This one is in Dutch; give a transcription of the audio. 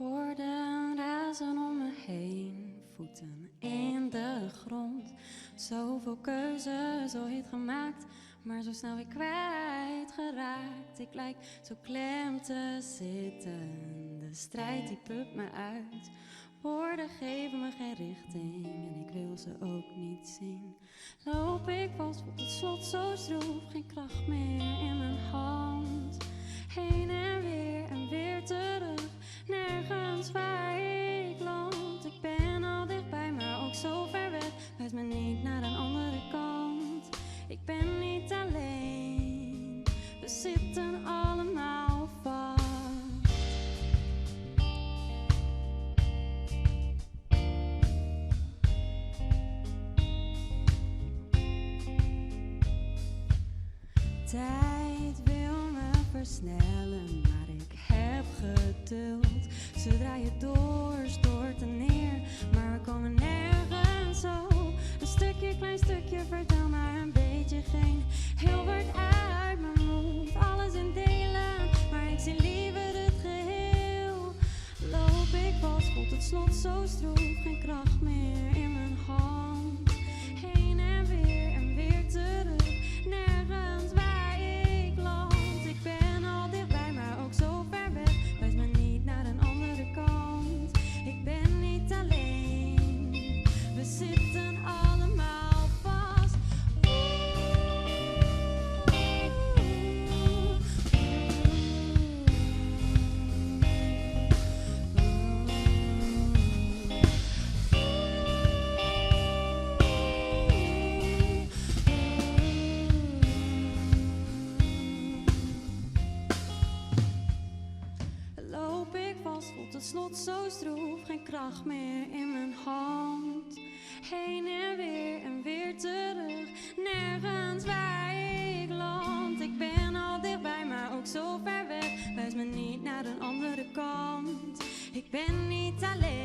Woorden razen om me heen, voeten in de grond. Zoveel keuzes ooit gemaakt, maar zo snel weer kwijtgeraakt. Ik lijk zo klem te zitten, de strijd die put me uit. Woorden geven me geen richting en ik wil ze ook niet zien. Loop ik vast, voelt het slot zo stroef, geen kracht meer in mijn hand. Heen en weer terug, nergens waar ik land. Ik ben al dichtbij, maar ook zo ver weg, wijs me niet naar een andere kant. Ik ben niet alleen, we zitten allemaal vast. Tijd wil me versnellen, maar ik heb geduld. Zodra je door, stort er neer, maar we komen nergens zo. Een stukje, klein stukje, vertel maar een beetje. Geen heel woord uit mijn mond, alles in delen, maar ik zie liever het geheel. Loop ik vast, voelt het slot zo stroef, geen kracht meer in mijn hand. Heen en weer terug, nergens waar ik land. Ik ben al dichtbij, maar ook zo ver weg, wijs me niet naar een andere kant. Ik ben niet alleen, we zitten allemaal vast. Loop ik vast, voelt het slot zo stroef, geen kracht meer in mijn hand. Heen en weer terug, nergens waar ik land. Ik ben al dichtbij, maar ook zo ver weg, wijs me niet naar een andere kant. Ik ben niet alleen.